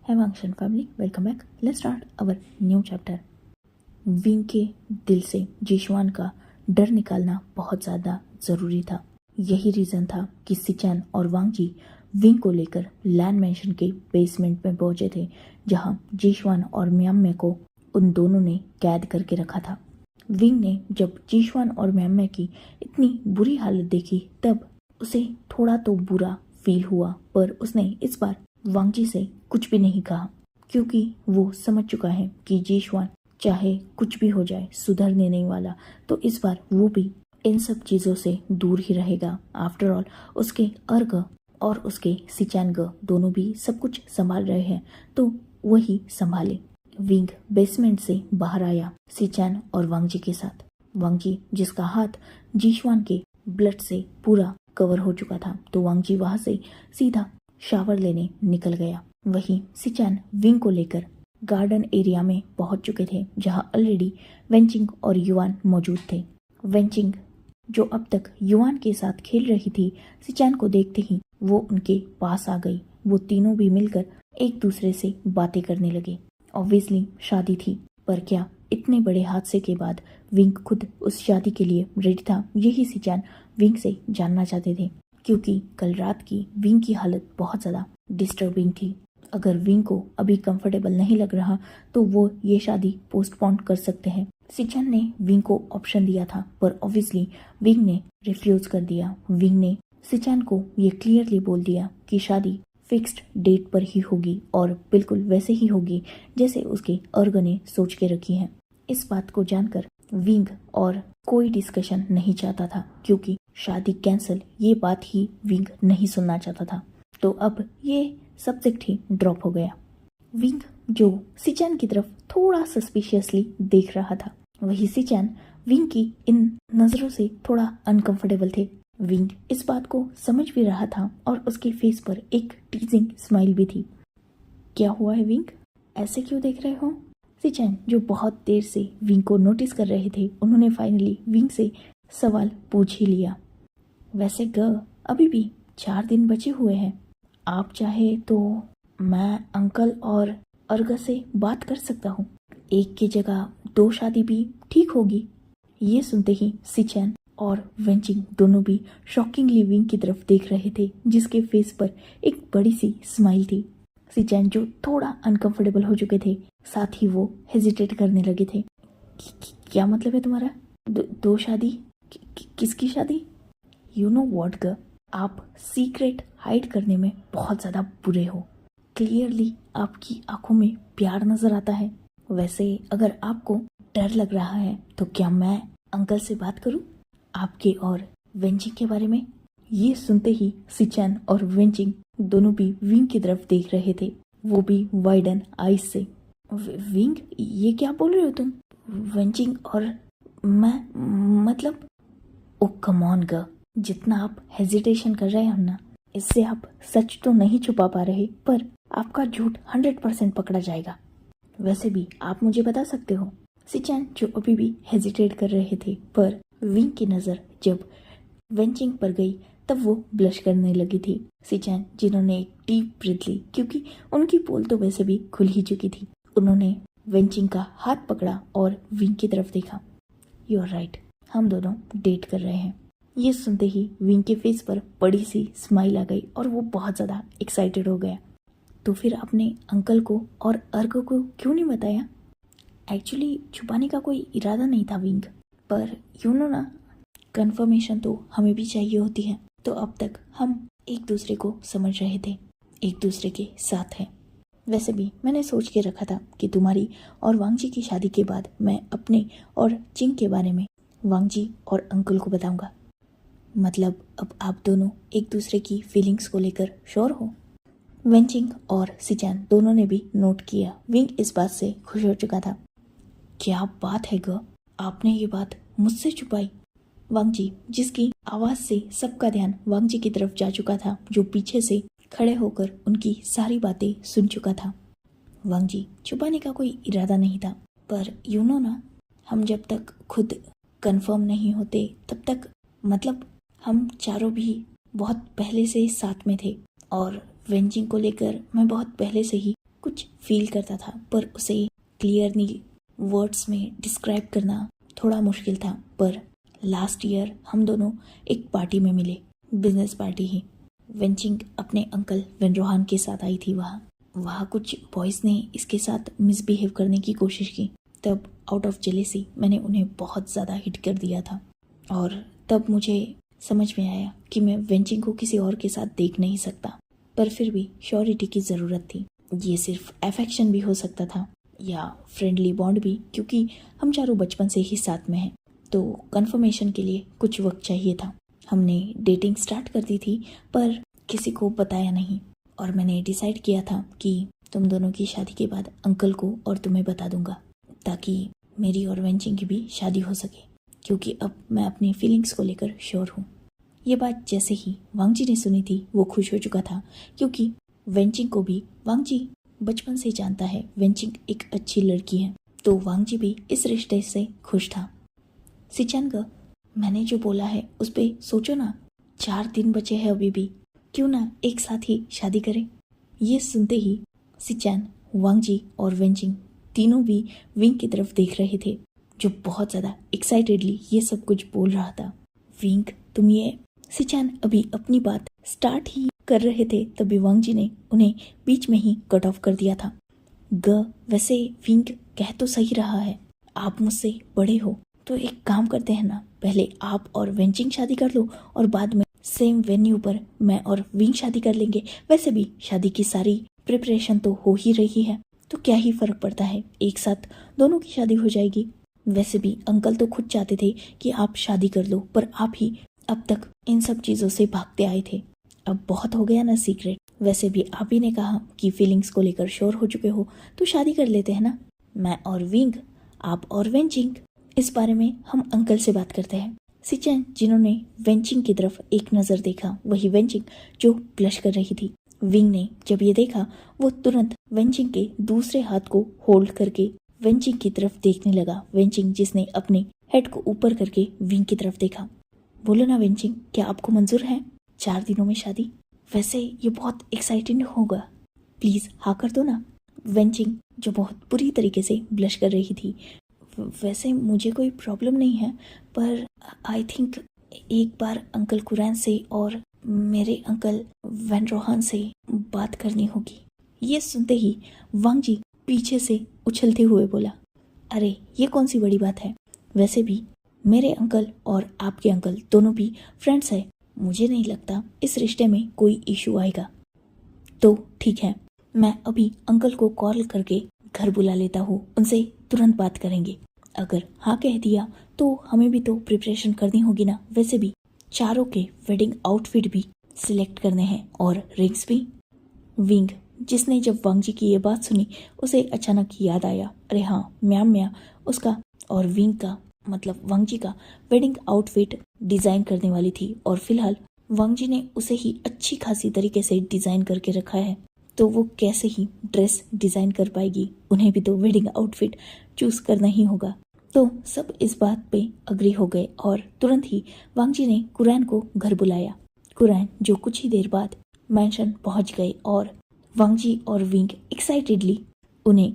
Hey Vangshan family, welcome back. Let's start our new chapter. Wing के दिल से जिशवान का डर निकालना बहुत ज़्यादा ज़रूरी था। यही रीज़न था कि सिचैन और वांगजी विंग को लेकर लैंड मैंशन के बेसमेंट में पहुंचे थे, जहां जिशवान और म्याम्मे को उन दोनों ने कैद करके रखा था। विंग ने जब जिशवान और म्याम्मे की इतनी बुरी हालत देखी तब उसे थोड़ा तो बुरा फील हुआ, पर उसने इस बार वांगजी से कुछ भी नहीं कहा, क्योंकि वो समझ चुका है कि जिशवान चाहे कुछ भी हो जाए सुधरने नहीं वाला, तो इस बार वो भी इन सब चीज़ों से दूर ही रहेगा। आफ्टर ऑल उसके अर्ग और उसके सिचैन दोनों भी सब कुछ संभाल रहे हैं, तो वही संभाले। विंग बेसमेंट से बाहर आया सिचैन और वांगजी के साथ। वांगजी जिसका हाथ जिशवान के ब्लड से पूरा कवर हो चुका था, तो वांगजी वहां से सीधा शावर लेने निकल गया। वहीं सिचैन विंग को लेकर गार्डन एरिया में पहुंच चुके थे, जहां ऑलरेडी वेंचिंग और युआन मौजूद थे। वेंचिंग जो अब तक युआन के साथ खेल रही थी, सिचैन को देखते ही वो उनके पास आ गई। वो तीनों भी मिलकर एक दूसरे से बातें करने लगे। ऑब्वियसली शादी थी, पर क्या इतने बड़े हादसे के बाद विंग खुद उस शादी के लिए रेडी था? यही सिचैन विंग से जानना चाहते थे, क्योंकि कल रात की विंग की हालत बहुत ज़्यादा डिस्टर्बिंग थी। अगर विंग को अभी कंफर्टेबल नहीं लग रहा तो वो ये शादी पोस्टपोन कर सकते हैं। सिचैन ने विंग को ऑप्शन दिया था, पर ऑब्वियसली विंग ने रिफ्यूज कर दिया। विंग ने सिचैन को ये क्लियरली बोल दिया कि शादी फिक्स्ड डेट पर ही होगी और बिल्कुल वैसे ही होगी जैसे उसके अर्ग ने सोच के रखी है। इस बात को जानकर विंग और कोई डिस्कशन नहीं चाहता था, क्योंकि शादी कैंसिल ये बात ही विंग नहीं सुनना चाहता था। तो अब ये सब्जेक्ट ही ड्रॉप हो गया। विंग जो सिचैन की तरफ थोड़ा सस्पिशियसली देख रहा था, वही सिचैन विंग की इन नजरों से थोड़ा अनकंफर्टेबल थे। विंग इस बात को समझ भी रहा था और उसके फेस पर एक टीजिंग स्माइल भी थी। क्या हुआ है विंग, ऐसे क्यों देख रहे हो? सिचैन जो बहुत देर से विंग को नोटिस कर रहे थे, उन्होंने फाइनली विंग से सवाल पूछ ही लिया। वैसे अभी भी 4 दिन बचे हुए हैं, आप चाहे तो मैं अंकल और अर्ग से बात कर सकता हूँ। एक की जगह 2 शादी भी ठीक होगी। ये सुनते ही सिचैन और वेंचिंग दोनों भी शॉकिंगली विंग की तरफ देख रहे थे, जिसके फेस पर एक बड़ी सी स्माइल थी। सिचैन जो थोड़ा अनकंफर्टेबल हो चुके थे, साथ ही वो हेजिटेट करने लगे थे। क्या मतलब है तुम्हारा? 2 शादी? किसकी शादी? यू नो व्हाट आप सीक्रेट हाइड करने में बहुत ज़्यादा बुरे हो। क्लियरली आपकी आंखों में प्यार नजर आता है। वैसे अगर आपको डर लग रहा है तो क्या मैं अंकल से बात करूं आपके और वेंचिंग के बारे में? ये सुनते ही सिचैन और वेंचिंग दोनों भी विंग की तरफ देख रहे थे, वो भी वाइडन आईज से। विंग, ये क्या बोल रहे हो तुम? वेंचिंग और मैं मतलब? ओ कम ऑन जितना आप हेजिटेशन कर रहे हो ना, इससे आप सच तो नहीं छुपा पा रहे, पर आपका झूठ 100% पकड़ा जाएगा। वैसे भी आप मुझे बता सकते हो। सिचैन जो अभी भी हेजिटेट कर रहे थे, पर विंग की नज़र जब वेंचिंग पर गई तब वो ब्लश करने लगी थी। सिचैन जिन्होंने एक डीप ब्रीथ ली, क्योंकि उनकी पोल तो वैसे भी खुल ही चुकी थी, उन्होंने वेंचिंग का हाथ पकड़ा और विंग की तरफ देखा। यू आर राइट, हम दोनों डेट कर रहे हैं। ये सुनते ही विंग के फेस पर बड़ी सी स्माइल आ गई और वो बहुत ज़्यादा एक्साइटेड हो गया। तो फिर आपने अंकल को और अर्ग को क्यों नहीं बताया? एक्चुअली छुपाने का कोई इरादा नहीं था विंग, पर यू नो ना, कंफर्मेशन तो हमें भी चाहिए होती है। तो अब तक हम एक दूसरे को समझ रहे थे, एक दूसरे के साथ हैं। वैसे भी मैंने सोच के रखा था कि तुम्हारी और वांगजी की शादी के बाद मैं अपने और चिंग के बारे में वांगजी और अंकल को बताऊंगा। मतलब अब आप दोनों एक दूसरे की फीलिंग्स को लेकर श्योर हो? वेंचिंग और सिचैन दोनों ने भी नोट किया। विंग इस बात से खुश हो चुका था। क्या बात है आपने ये बात मुझसे छुपाई? वांगजी जिसकी आवाज से सबका ध्यान वांगजी की तरफ जा चुका था, जो पीछे से खड़े होकर उनकी सारी बातें सुन चुका था। वांगजी छुपाने का कोई इरादा नहीं था, पर यू नो ना, हम जब तक खुद कंफर्म नहीं होते तब तक, मतलब हम चारों भी बहुत पहले से साथ में थे और वेंचिंग को लेकर मैं बहुत पहले से ही कुछ फील करता था, पर उसे क्लियरली वर्ड्स में डिस्क्राइब करना थोड़ा मुश्किल था। पर लास्ट ईयर हम दोनों एक पार्टी में मिले, बिजनेस पार्टी ही। वेंचिंग अपने अंकल वेनरोहान के साथ आई थी। वहाँ कुछ बॉयज़ ने इसके साथ मिसबिहेव करने की कोशिश की। तब आउट ऑफ जेलेसी मैंने उन्हें बहुत ज़्यादा हिट कर दिया था, और तब मुझे समझ में आया कि मैं वेंचिंग को किसी और के साथ देख नहीं सकता। पर फिर भी श्योरिटी की ज़रूरत थी। ये सिर्फ अफेक्शन भी हो सकता था या फ्रेंडली बॉन्ड भी, क्योंकि हम चारों बचपन से ही साथ में हैं। तो कंफर्मेशन के लिए कुछ वक्त चाहिए था। हमने डेटिंग स्टार्ट कर दी थी, पर किसी को बताया नहीं, और मैंने डिसाइड किया था कि तुम दोनों की शादी के बाद अंकल को और तुम्हें बता दूंगा, ताकि मेरी और वेंचिंग की भी शादी हो सके, क्योंकि अब मैं अपनी फीलिंग्स को लेकर श्योर हूँ। ये बात जैसे ही वांगजी ने सुनी थी, वो खुश हो चुका था, क्योंकि वेंचिंग को भी वांगजी बचपन से जानता है वेंचिंग एक अच्छी लड़की है। तो वांगजी भी इस रिश्ते से खुश था। सिचेंग, मैंने जो बोला है उस पे सोचो ना, 4 दिन बचे हैं अभी भी, क्यों ना एक साथ ही शादी करें। ये सुनते ही सिचेन, वांगजी और वेंचिंग तीनों भी विंग की तरफ देख रहे थे, जो बहुत ज़्यादा एक्साइटेडली ये सब कुछ बोल रहा था। विंग, तुम ये। सिचेन अभी अपनी बात स्टार्ट ही कर रहे थे, तभी वांगजी ने उन्हें बीच में ही कट ऑफ कर दिया था। वैसे विंग कह तो सही रहा है, आप मुझसे बड़े हो, तो एक काम करते हैं ना, पहले आप और वेंचिंग शादी कर लो और बाद में सेम वेन्यू पर मैं और विंग शादी कर लेंगे। वैसे भी शादी की सारी प्रिपरेशन तो हो ही रही है, तो क्या ही फर्क पड़ता है, एक साथ दोनों की शादी हो जाएगी। वैसे भी अंकल तो खुद चाहते थे कि आप शादी कर लो, पर आप ही अब तक इन सब चीज़ों से भागते आए थे। अब बहुत हो गया ना सीक्रेट। वैसे भी आप ही ने कहा कि फीलिंग्स को लेकर श्योर हो चुके हो, तो शादी कर लेते हैं ना, मैं और विंग, आप और वेंचिंग। इस बारे में हम अंकल से बात करते हैं। सिचेन, जिन्होंने वेंचिंग की तरफ एक नज़र देखा, वही वेंचिंग जो ब्लश कर रही थी। विंग ने जब ये देखा, वो तुरंत वेंचिंग के दूसरे हाथ को होल्ड करके वेंचिंग की तरफ देखने लगा। वेंचिंग, जिसने अपने हेड को ऊपर करके विंग की तरफ देखा। बोलो ना वेंचिंग, क्या आपको मंजूर है 4 दिनों में शादी? वैसे ये बहुत एक्साइटिंग होगा, प्लीज हाँ कर दो ना। वेंचिंग, जो बहुत बुरी तरीके से ब्लश कर रही थी, वैसे मुझे कोई प्रॉब्लम नहीं है, पर आई थिंक एक बार अंकल कुरैन से और मेरे अंकल वेनरोहान से बात करनी होगी। ये सुनते ही वांगजी पीछे से उछलते हुए बोला, अरे ये कौन सी बड़ी बात है, वैसे भी मेरे अंकल और आपके अंकल दोनों भी फ्रेंड्स हैं, मुझे नहीं लगता इस रिश्ते में कोई इशू आएगा। तो ठीक है, मैं अभी अंकल को कॉल करके घर बुला लेता हूँ, उनसे तुरंत बात करेंगे। अगर हाँ कह दिया तो हमें भी तो प्रिपरेशन करनी होगी ना, वैसे भी चारों के वेडिंग आउटफिट भी सिलेक्ट करने हैं और रिंग्स भी। विंग, जिसने जब वांगजी की ये बात सुनी, उसे अचानक याद आया, अरे हाँ, म्या उसका और विंग का मतलब वांगजी का वेडिंग आउटफिट डिज़ाइन करने वाली थी, और फिलहाल वांगजी ने उसे ही अच्छी खासी तरीके से डिज़ाइन करके रखा है, तो वो कैसे ही ड्रेस डिज़ाइन कर पाएगी, उन्हें भी तो वेडिंग आउटफिट चूज करना ही होगा। तो सब इस बात पे अग्री हो गए और तुरंत ही वांगजी ने कुरैन को घर बुलाया। कुरैन, जो कुछ ही देर बाद मैंशन पहुंच गए, और वांगजी और विंग एक्साइटेडली उन्हें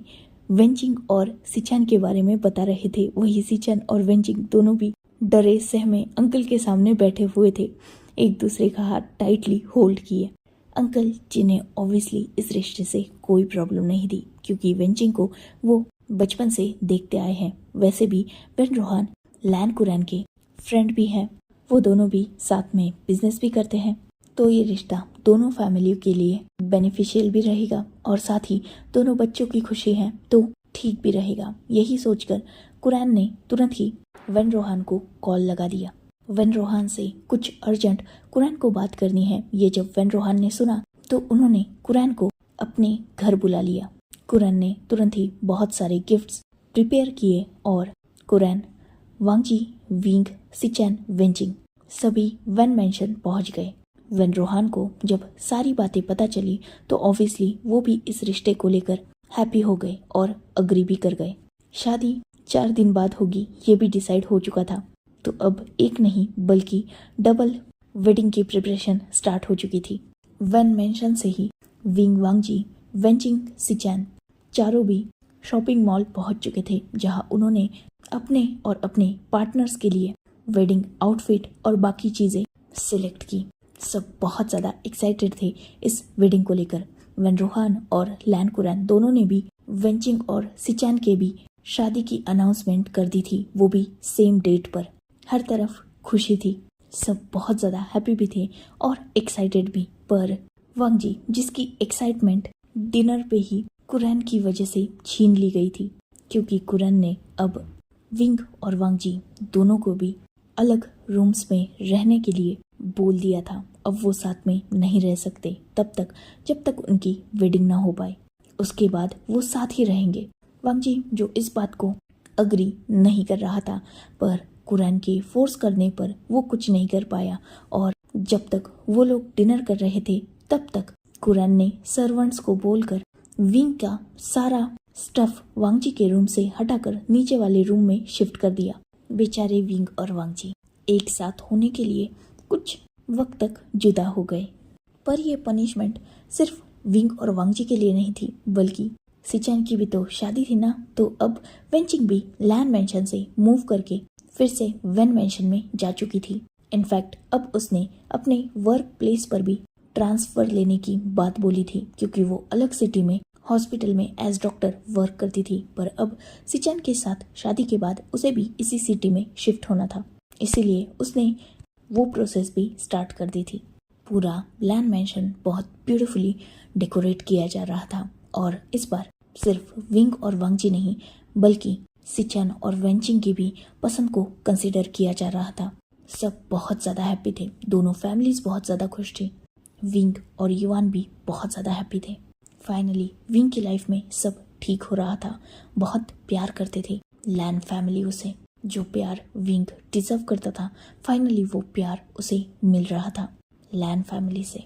वेंचिंग और सिचेन के बारे में बता रहे थे। वही सिचेन और वेंचिंग दोनों भी डरे सहमे अंकल के सामने बैठे हुए थे, एक दूसरे का हाथ टाइटली होल्ड किए। अंकल, जिन्हें ऑब्वियसली इस रिश्ते से कोई प्रॉब्लम नहीं थी, क्योंकि वेंचिंग को वो बचपन से देखते आए हैं। वैसे भी वेनरोहान लैन कुरैन के फ्रेंड भी हैं, वो दोनों भी साथ में बिजनेस भी करते हैं, तो ये रिश्ता दोनों फैमिलियों के लिए बेनिफिशियल भी रहेगा, और साथ ही दोनों बच्चों की खुशी है तो ठीक भी रहेगा। यही सोचकर कुरैन ने तुरंत ही वेनरोहान को कॉल लगा दिया। वेनरोहान से कुछ अर्जेंट कुरैन को बात करनी है। ये जब वेनरोहान ने सुना तो उन्होंने कुरैन को अपने घर बुला लिया। कुरैन ने तुरंत ही बहुत सारे गिफ्ट्स प्रिपेयर किए, और कुरैन, वांगजी, विंग, सिचेन, वेंचिंग सभी वेन मैंशन पहुंच गए। वेनरोहान को जब सारी बातें पता चली तो ऑब्वियसली वो भी इस रिश्ते को लेकर हैप्पी हो गए और अग्री भी कर गए। शादी 4 दिन बाद होगी, ये भी डिसाइड हो चुका था, तो अब एक नहीं बल्कि डबल वेडिंग की प्रिपरेशन स्टार्ट हो चुकी थी। वेन मेंशन से ही विंग, वांगजी, वेंचिंग, सिचैन चारों भी शॉपिंग मॉल पहुंच चुके थे, जहां उन्होंने अपने और अपने पार्टनर्स के लिए वेडिंग आउटफिट और बाकी चीज़ें सिलेक्ट की। सब बहुत ज़्यादा एक्साइटेड थे इस वेडिंग को लेकर। वेनरोहान और लैन कुरैन दोनों ने भी वेंचिंग और सिचैन के भी शादी की अनाउंसमेंट कर दी थी, वो भी सेम डेट पर। हर तरफ खुशी थी, सब बहुत ज़्यादा हैप्पी भी थे और एक्साइटेड भी। पर वांग जी, जिसकी एक्साइटमेंट डिनर पे ही कुरैन की वजह से छीन ली गई थी, क्योंकि कुरैन ने अब विंग और वांग जी दोनों को भी अलग रूम्स में रहने के लिए बोल दिया था। अब वो साथ में नहीं रह सकते तब तक जब तक उनकी वेडिंग ना हो पाए, उसके बाद वो साथ ही रहेंगे। वांग जी जो इस बात को अग्री नहीं कर रहा था, पर कुरैन के फोर्स करने पर वो कुछ नहीं कर पाया। और जब तक वो लोग डिनर कर रहे थे तब तक कुरैन ने सर्वेंट्स को बोलकर विंग का सारा स्टफ वांग जी के रूम से हटाकर नीचे वाले रूम में शिफ्ट कर दिया। बेचारे विंग और वांग जी एक साथ होने के लिए कुछ वक्त तक जुदा हो गए। पर यह पनिशमेंट सिर्फ विंग और वांग जी के लिए नहीं थी, बल्कि सिचैन की भी तो शादी थी ना। तो अब वेंचिंग भी लैन मेंशन से मूव करके फिर से वेन मेंशन में जा चुकी थी। इनफैक्ट अब उसने अपने वर्क प्लेस पर भी ट्रांसफर लेने की बात बोली थी, क्योंकि वो अलग सिटी में हॉस्पिटल में एज डॉक्टर वर्क करती थी। पर अब सिचैन के साथ शादी के बाद उसे भी इसी सिटी में शिफ्ट होना था, इसीलिए उसने वो प्रोसेस भी स्टार्ट कर दी थी। पूरा लैन मेंशन बहुत ब्यूटीफुली डेकोरेट किया जा रहा था, और इस बार सिर्फ विंग और वांग जी नहीं, बल्कि सिचैन और वेंचिंग की भी पसंद को कंसिडर किया जा रहा था। सब बहुत ज़्यादा हैप्पी थे, दोनों फैमिलीज बहुत ज़्यादा खुश थी। विंग और युवान भी बहुत ज़्यादा हैप्पी थे। फाइनली विंग की लाइफ में सब ठीक हो रहा था। बहुत प्यार करते थे लैन फैमिली उसे, जो प्यार विंग डिजर्व करता था, फाइनली वो प्यार उसे मिल रहा था लैन फैमिली से।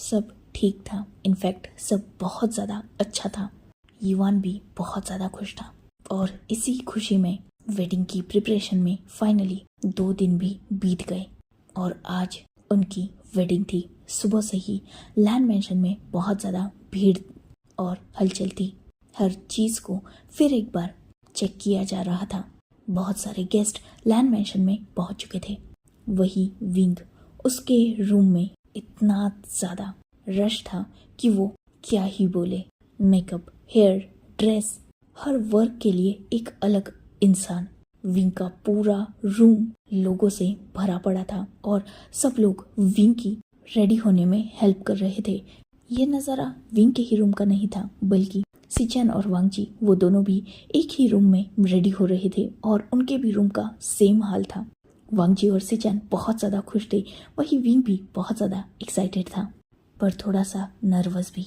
सब ठीक था, इनफैक्ट सब बहुत ज़्यादा अच्छा था। युवान भी बहुत ज़्यादा खुश था, और इसी खुशी में वेडिंग की प्रिपरेशन में फाइनली 2 दिन भी बीत गए, और आज उनकी वेडिंग थी। सुबह से ही लैन मेंशन में बहुत ज़्यादा भीड़ और हलचल थी। हर चीज़ को फिर एक बार चेक किया जा रहा था। बहुत सारे गेस्ट लैन मेंशन में पहुंच चुके थे। वही विंग, उसके रूम में इतना ज़्यादा रश था कि वो क्या ही बोले। मेकअप, हेयर, ड्रेस, हर वर्क के लिए एक अलग इंसान। विंग का पूरा रूम लोगों से भरा पड़ा था, और सब लोग विंग की रेडी होने में हेल्प कर रहे थे। ये नज़ारा विंग के ही रूम का नहीं था, बल्कि सिचैन और वांग जी वो दोनों भी एक ही रूम में रेडी हो रहे थे, और उनके भी रूम का सेम हाल था। वांग जी और सिचैन बहुत ज़्यादा खुश थे, वही विंग भी बहुत ज़्यादा एक्साइटेड था, पर थोड़ा सा नर्वस भी।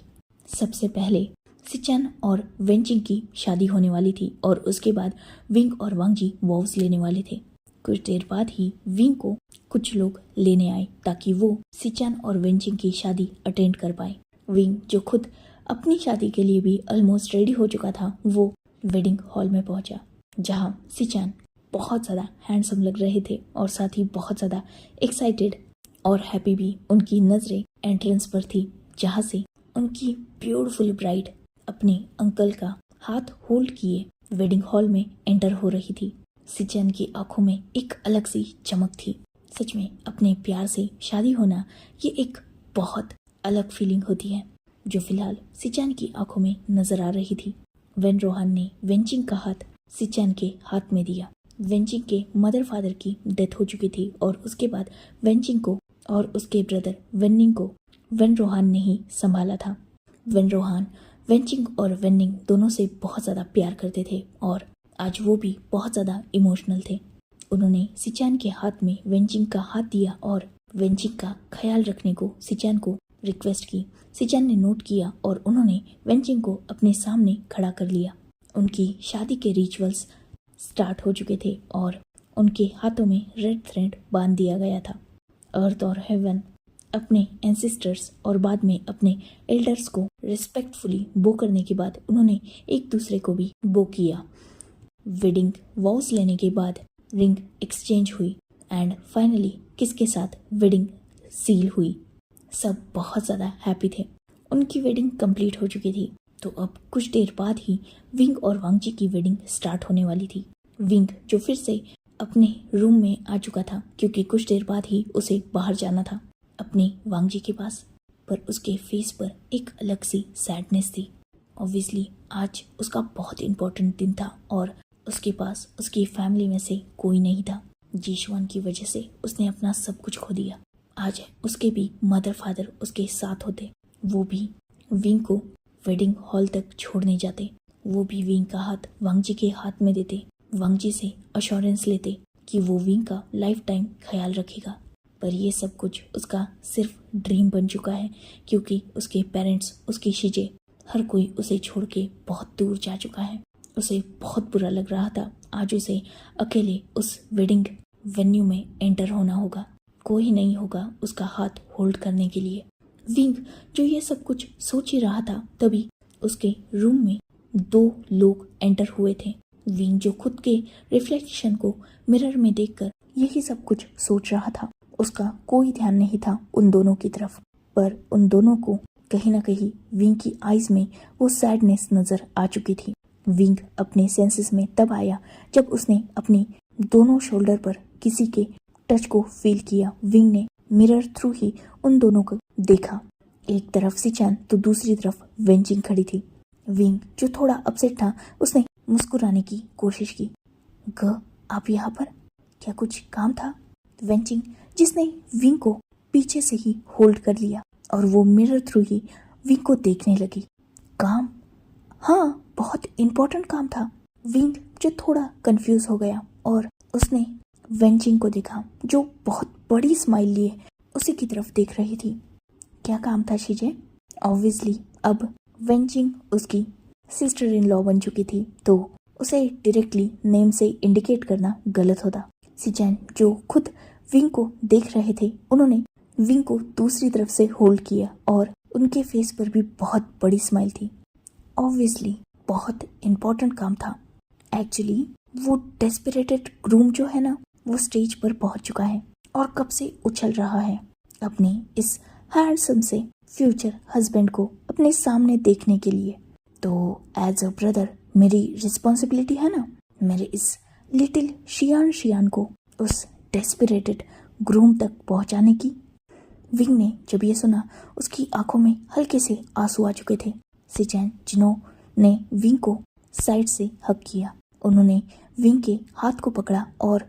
सबसे पहले सिचैन और वेंचिंग की शादी होने वाली थी, और उसके बाद विंग और वांग जी वॉव्स लेने वाले थे। कुछ देर बाद ही विंग को कुछ लोग लेने आए, ताकि वो सिचैन और वेंचिंग की शादी अटेंड कर पाए। विंग जो खुद अपनी शादी के लिए भी ऑलमोस्ट रेडी हो चुका था, वो वेडिंग हॉल में पहुंचा, जहां सिचैन बहुत ज़्यादा हैंडसम लग रहे थे, और साथ ही बहुत ज़्यादा एक्साइटेड और हैप्पी भी। उनकी नज़रें एंट्रेंस पर थी, जहां से उनकी ब्यूटीफुल ब्राइड अपने अंकल का हाथ होल्ड किए वेडिंग हॉल में एंटर हो रही थी। सिचैन की आंखों में एक अलग सी चमक थी। सच में अपने प्यार से शादी होना ये एक बहुत अलग फीलिंग होती है, जो फिलहाल सिचैन की आंखों में नजर आ रही थी। वेनरोहान ने वेंचिंग का हाथ सिचैन के हाथ में दिया। वेंचिंग के मदर फादर की डेथ हो चुकी थी, और उसके बाद वेंचिंग को और उसके ब्रदर वेन्निंग को वेनरोहान ने ही संभाला था। वेनरोहान वेंचिंग और वेन्निंग दोनों से बहुत ज़्यादा प्यार करते थे, और आज वो भी बहुत ज़्यादा इमोशनल थे। उन्होंने सिचैन के हाथ में वेंचिंग का हाथ दिया, और वेंचिंग का ख्याल रखने को सिचैन को रिक्वेस्ट की। सिचैन ने नोट किया, और उन्होंने वेंचिंग को अपने सामने खड़ा कर लिया। उनकी शादी के रिचुअल्स स्टार्ट हो चुके थे, और उनके हाथों में रेड थ्रेड बांध दिया गया था। अर्थ और हेवन अपने एंसेस्टर्स और बाद में अपने एल्डर्स को रिस्पेक्टफुली बो करने के बाद उन्होंने एक दूसरे को भी बो किया। वेडिंग वॉव्स लेने के बाद रिंग एक्सचेंज हुई, एंड फाइनली किस के साथ वेडिंग सील हुई। सब बहुत ज़्यादा हैप्पी थे। उनकी वेडिंग कंप्लीट हो चुकी थी। तो अब कुछ देर बाद ही विंग और वांगजी की वेडिंग स्टार्ट होने वाली थी। विंग जो फिर से अपने रूम में आ चुका था क्योंकि कुछ देर बाद ही उसे बाहर जाना था अपने वांगजी के पास, पर उसके फेस पर एक अलग सी सैडनेस थी। ऑब्वियसली आज उसका बहुत इम्पोर्टेंट दिन था और उसके पास उसकी फैमिली में से कोई नहीं था। जीशुआन की वजह से उसने अपना सब कुछ खो दिया। आज उसके भी मदर फादर उसके साथ होते, वो भी विंग को वेडिंग हॉल तक छोड़ने जाते, वो भी विंग का हाथ वांगजी के हाथ में देते, वांगजी से अश्योरेंस लेते कि वो विंग का लाइफ टाइम ख्याल रखेगा। पर ये सब कुछ उसका सिर्फ ड्रीम बन चुका है क्योंकि उसके पेरेंट्स, उसकी शीजे, हर कोई उसे छोड़ के बहुत दूर जा चुका है। उसे बहुत बुरा लग रहा था। आज उसे अकेले उस वेडिंग वेन्यू में एंटर होना होगा, कोई नहीं होगा उसका हाथ होल्ड करने के लिए। विंग जो ये सब कुछ सोच ही रहा था, तभी उसके रूम में 2 लोग एंटर हुए थे। विंग जो खुद के रिफ्लेक्शन को मिरर में देखकर यही सब कुछ सोच रहा था, उसका कोई ध्यान नहीं था उन दोनों की तरफ। पर उन दोनों को कहीं ना कहीं विंग की आईज में वो सैडनेस नजर आ चुकी थी। विंग अपने सेंसेस में तब आया जब उसने अपनी दोनों शोल्डर पर किसी के टच को फील किया। विंग ने मिरर थ्रू ही उन दोनों को देखा। एक तरफ सिचैन तो दूसरी तरफ वेंचिंग खड़ी थी। विंग जो थोड़ा अपसेट था, उसने मुस्कुराने की कोशिश की। आप यहाँ पर? क्या कुछ काम था? वेंचिंग जिसने विंग को पीछे से ही होल्ड कर लिया और वो मिरर थ्रू ही विंग को देखने लगी। काम? हाँ, बहुत इम्पोर्टेंट काम था। विंग जो थोड़ा कंफ्यूज हो गया और उसने वेंचिंग को देखा जो बहुत बड़ी स्माइल लिए उसी की तरफ देख रही थी। क्या काम था शीजे? ऑब्वियसली अब वेंचिंग उसकी सिस्टर इन लॉ बन चुकी थी, तो उसे डायरेक्टली नेम से इंडिकेट करना गलत होता। सिचैन जो खुद विंग को देख रहे थे, उन्होंने विंग को दूसरी तरफ से होल्ड किया और उनके फेस पर भी बहुत बड़ी स्माइल थी। ऑब्वियसली बहुत इम्पोर्टेंट काम था। एक्चुअली वो डेस्परेटेड ग्रूम जो है ना, वो स्टेज पर पहुंच चुका है और कब से उछल रहा है अपने इस हैंडसम से फ्यूचर हस्बैंड को अपने सामने देखने के लिए। तो एज अ ब्रदर मेरी रिस्पॉन्सिबिलिटी है ना, मेरे इस लिटिल शियान को उस डेस्परेटेड ग्रूम तक पहुंचाने की। विंग ने जब ये सुना, उसकी आंखों में हल्के से आंसू आ चुके थे। सिचैन जिन्होंने विंग को साइड से हक किया, उन्होंने विंग के हाथ को पकड़ा और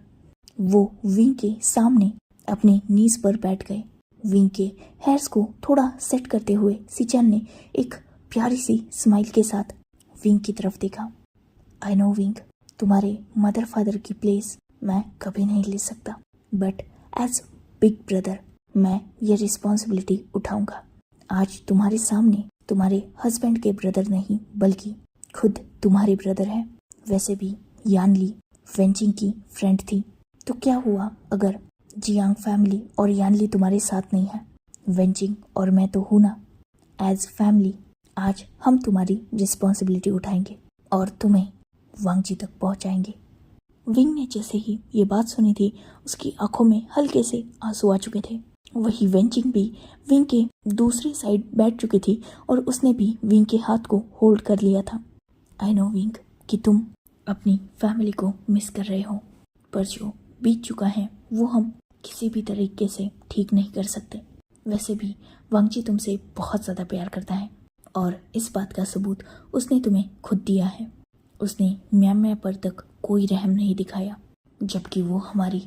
वो विंग के सामने अपनी नीज पर बैठ गए। विंग के हेयर्स को थोड़ा सेट करते हुए सिचैन ने एक प्यारी सी स्माइल के साथ विंग की तरफ देखा। आई नो विंग, तुम्हारे मदर फादर की प्लेस मैं कभी नहीं ले सकता, बट एज बिग ब्रदर मैं ये रिस्पॉन्सिबिलिटी उठाऊंगा। आज तुम्हारे सामने तुम्हारे हस्बैंड के ब्रदर नहीं बल्कि खुद तुम्हारे ब्रदर है। वैसे भी यानली वेंचिंग की फ्रेंड थी, तो क्या हुआ अगर जियांग फैमिली और यानली तुम्हारे साथ नहीं है? वेंचिंग और मैं तो हूं ना। एज फैमिली आज हम तुम्हारी रिस्पॉन्सिबिलिटी उठाएंगे और तुम्हें वांगजी तक पहुंचाएंगे। विंग ने जैसे ही ये बात सुनी थी, उसकी आंखों में हल्के से आंसू आ चुके थे। वही वेंचिंग भी विंग के दूसरी साइड बैठ चुकी थी और उसने भी विंग के हाथ को होल्ड कर लिया था। आई नो विंग कि तुम अपनी फैमिली को मिस कर रहे हो, पर जो बीत चुका है वो हम किसी भी तरीके से ठीक नहीं कर सकते। वैसे भी वांगजी तुमसे बहुत ज़्यादा प्यार करता है और इस बात का सबूत उसने तुम्हें खुद दिया है। उसने म्यां पर तक कोई रहम नहीं दिखाया, जबकि वो हमारी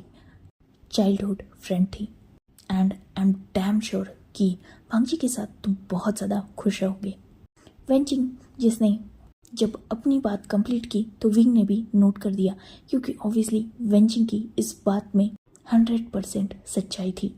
चाइल्डहुड फ्रेंड थी। And I am damn sure कि वांगजी के साथ तुम बहुत ज़्यादा खुश रहोगे। वेंचिंग जिसने जब अपनी बात कंप्लीट की तो विंग ने भी नोट कर दिया, क्योंकि ऑब्वियसली वेंचिंग की इस बात में 100% सच्चाई थी।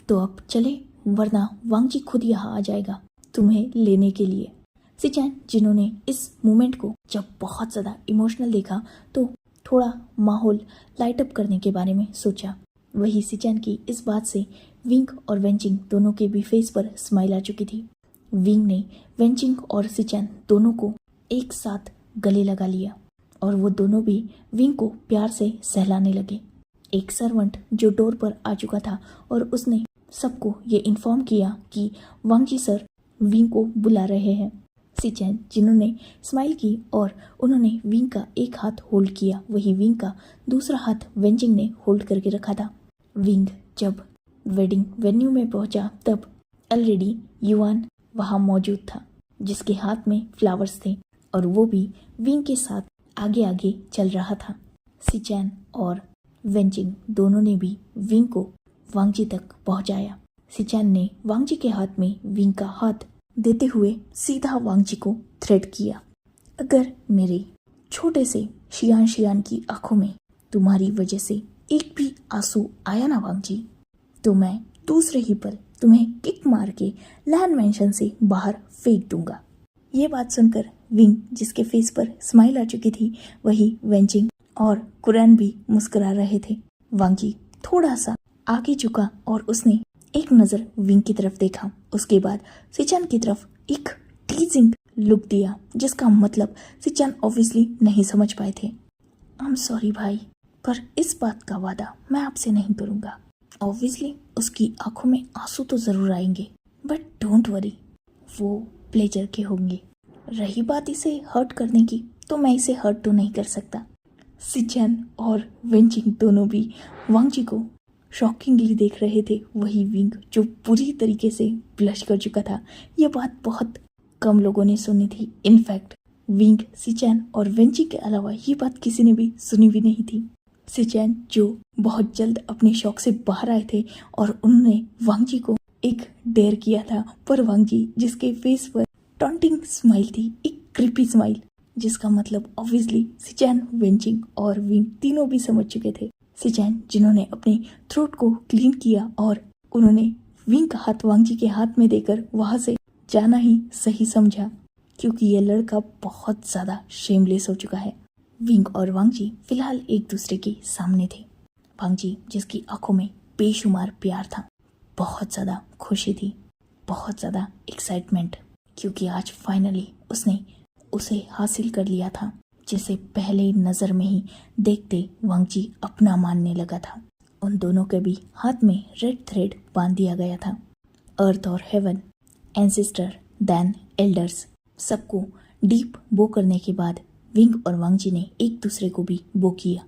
तो अब चले, वरना वांगजी खुद यहाँ आ जाएगा तुम्हें लेने के लिए। सिचैन जिन्होंने इस मोमेंट को जब बहुत ज़्यादा इमोशनल देखा तो थोड़ा माहौल लाइट अप करने के बारे में सोचा। वही सिचैन की इस बात से विंग और वेंचिंग दोनों के भी फेस पर स्माइल आ चुकी थी। विंग ने वेंचिंग और सिचैन दोनों को एक साथ गले लगा लिया और वो दोनों भी विंग को प्यार से सहलाने लगे। एक सर्वेंट जो डोर पर आ चुका था और उसने सबको ये इन्फॉर्म किया कि वांगजी सर विंग को बुला रहे हैं। सिचैन जिन्होंने स्माइल की और उन्होंने विंग का एक हाथ होल्ड किया, वही विंग का दूसरा हाथ वेंचिंग ने होल्ड करके रखा था। विंग जब वेडिंग वेन्यू में पहुंचा तब ऑलरेडी युआन वहां मौजूद था, जिसके हाथ में फ्लावर्स थे और वो भी विंग के साथ आगे आगे चल रहा था। सिचैन और वेंचिंग दोनों ने भी विंग को वांगजी तक पहुंचाया। सिचैन ने वांगजी के हाथ में विंग का हाथ देते हुए सीधा वांगजी को थ्रेट किया, अगर मेरे छोटे से शियान की आंखों में तुम्हारी वजह से एक भी आंसू आया ना वांगजी, तो मैं दूसरे ही पल तुम्हें किक मार के लैंड मेंशन से बाहर फेंक दूंगा। ये बात सुनकर विंग, जिसके फेस पर स्माइल आ चुकी थी, वही वेंचिंग और कुरैन भी मुस्कुरा रहे थे। वांगजी थोड़ा सा आगे झुका और उसने एक नजर विंग की तरफ देखा। उसके बाद सिचैन की तरफ एक टीजिंग लुक दिया, जिसका मतलब सिचैन ऑब्वियसली नहीं समझ पाए थे। आई एम सॉरी भाई, पर इस बात का वादा मैं आपसे नहीं करूंगा। ऑब्वियसली उसकी आंखों में आंसू तो जरूर आएंगे, बट डोंट वरी, वो प्लेजर के होंगे। रही बात इसे हर्ट करने की, तो मैं इसे हर्ट तो नहीं कर सकता। सिचैन और वेंचिंग दोनों भी वांगजी को शॉकिंगली देख रहे थे। वही विंग जो पूरी तरीके से ब्लश कर चुका था। यह बात बहुत कम लोगों ने सुनी थी। इनफैक्ट विंग, सिचैन और वेंचिंग के अलावा ये बात किसी ने भी सुनी भी नहीं थी। सिचैन जो बहुत जल्द अपने शौक से बाहर आए थे और उन्होंने वांगजी को एक डेयर किया था, पर वांगजी जिसके फेस पर टॉन्टिंग स्माइल थी, एक क्रीपी स्माइल, जिसका मतलब ऑब्वियसली सिचैन, वेंचिंग और विंग तीनों भी समझ चुके थे। सिचैन जिन्होंने अपने थ्रोट को क्लीन किया और उन्होंने विंग का हाथ वांगजी के हाथ में देकर वहां से जाना ही सही समझा, क्योंकि यह लड़का बहुत ज्यादा शेमलेस हो चुका है। विंग और वांगजी फिलहाल एक दूसरे के सामने थे। वांगजी जिसकी आंखों में बेशुमार प्यार था, बहुत ज्यादा खुशी थी, बहुत ज्यादा एक्साइटमेंट, क्योंकि आज फाइनली उसने उसे हासिल कर लिया था, जिसे पहले नजर में ही देखते वांगजी अपना मानने लगा था। उन दोनों के भी हाथ में रेड थ्रेड बांध दिया गया था। अर्थ और हेवन, एंसेस्टर, देन एल्डर्स, सबको डीप बो करने के बाद विंग और वांगजी ने एक दूसरे को भी बो किया।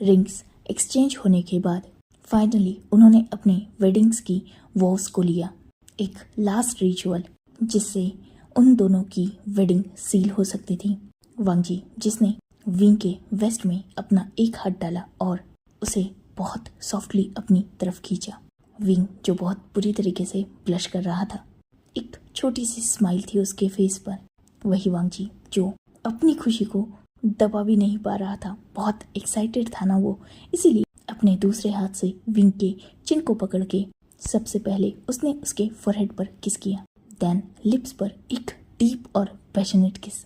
रिंग्स एक्सचेंज होने के बाद फाइनली उन्होंने अपने वेडिंग्स की वॉव्स को लिया, एक लास्ट रिचुअल जिससे उन दोनों की वेडिंग सील हो सकती थी। वांगजी जिसने विंग के वेस्ट में अपना एक हाथ डाला और उसे बहुत सॉफ्टली अपनी तरफ खींचा। विंग जो बहुत बुरी तरीके से ब्लश कर रहा था, एक छोटी सी स्माइल थी उसके फेस पर। वही वांगजी जो अपनी खुशी को दबा भी नहीं पा रहा था, बहुत एक्साइटेड था ना वो, इसीलिए अपने दूसरे हाथ से विंग के चिन को पकड़ के सबसे पहले उसने उसके फोरहेड पर किस किया, देन लिप्स पर एक डीप और पैशनेट किस।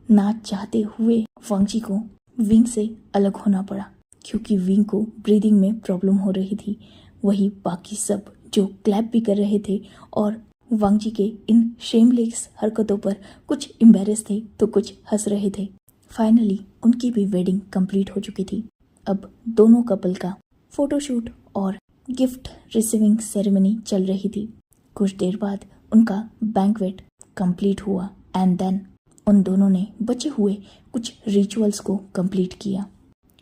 ना चाहते हुए वांगजी को विंग से अलग होना पड़ा, क्योंकि विंग को ब्रीदिंग में प्रॉब्लम हो रही थी। वही बाकी सब जो क्लैप भी कर रहे थे और वांगजी के इन शेमलेस हरकतों पर कुछ एम्बैरेस थे तो कुछ हंस रहे थे। फाइनली उनकी भी वेडिंग कंप्लीट हो चुकी थी। अब दोनों कपल का फोटोशूट और गिफ्ट रिसीविंग सेरेमनी चल रही थी। कुछ देर बाद उनका बैंक्वेट कंप्लीट हुआ एंड देन उन दोनों ने बचे हुए कुछ रिचुअल्स को कंप्लीट किया।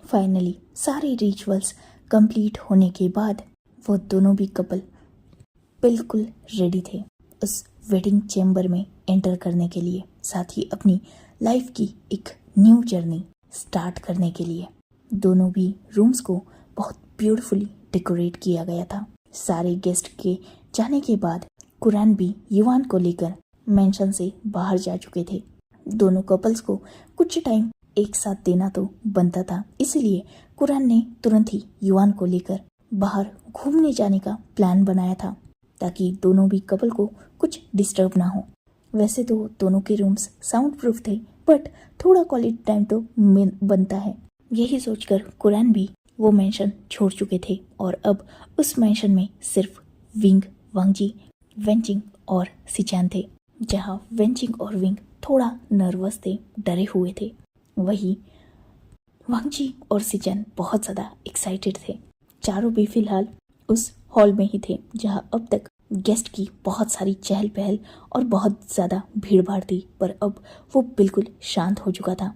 फाइनली सारे रिचुअल्स कंप्लीट होने के बाद वो दोनों भी कपल बिल्कुल रेडी थे उस वेडिंग चैम्बर में एंटर करने के लिए, साथ ही अपनी लाइफ की एक न्यू जर्नी स्टार्ट करने के लिए। दोनों भी रूम्स को बहुत ब्यूटीफुली डेकोरेट किया गया था। सारे गेस्ट के जाने के बाद कुरैन भी युआन को लेकर मेंशन से बाहर जा चुके थे। दोनों कपल्स को कुछ टाइम एक साथ देना तो बनता था, इसीलिए कुरैन ने तुरंत ही युआन को लेकर बाहर घूमने जाने का प्लान बनाया था, ताकि दोनों भी कपल को कुछ डिस्टर्ब ना हो। वैसे तो दोनों के रूम्स साउंड प्रूफ थे, बट थोड़ा क्वालिटी टाइम तो बनता है। यही सोचकर कुरैन भी वो मेंशन छोड़ चुके थे और अब उस मेंशन में सिर्फ विंग, वांगजी, वेंचिंग और सिचैन थे, जहां वेंचिंग और विंग थोड़ा नर्वस थे, डरे हुए थे। वही वांगजी और सिचैन बहुत ज्यादा एक्साइटेड थे। चारों भी फिलहाल उस हॉल में ही थे जहां अब तक गेस्ट की बहुत सारी चहल पहल और बहुत ज़्यादा भीड़ भाड़ थी, पर अब वो बिल्कुल शांत हो चुका था।